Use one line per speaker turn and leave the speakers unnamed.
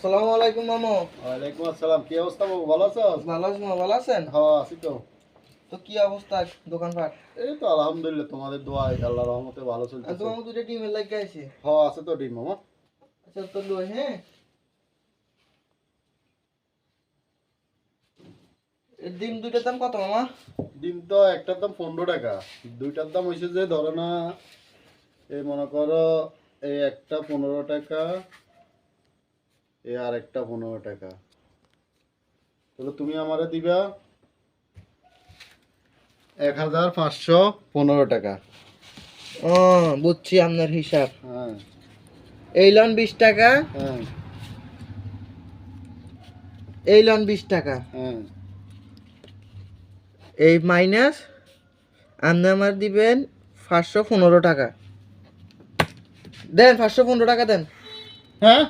আসসালামু আলাইকুম মামু।
ওয়ালাইকুম আসসালাম। কি অবস্থা বাবু, ভালো আছো?
ভালো আছেন মামু, ভালো আছেন?
হ্যাঁ আছি তো।
তো কি অবস্থা দোকানপাট?
এই তো আলহামদুলিল্লাহ, তোমাদের দোয়ায় আল্লাহর রহমতে ভালো
আর তো
চলতেছে।
মামু দুটো ডিমের লাগে আছে।
হ্যাঁ আছে তো ডিম মামা।
আচ্ছা তো লই হ্যাঁ। এই ডিম দুইটার দাম কত মামা?
ডিম তো একটার দাম 15 টাকা, দুইটার দাম হয়েছে যে ধরো না, এই মনে করো এই একটা 15 টাকা, এই আর একটা 15 টাকা। তাহলে তুমি আমারে দিবা 1515 টাকা।
ও বুঝছি আপনার হিসাব।
হ্যাঁ
এই লন 20 টাকা,
হ্যাঁ
এই লন 20 টাকা,
হ্যাঁ।
এই মাইনাস আপনি আমার দিবেন 515 টাকা। দেন 515 টাকা দেন।
হ্যাঁ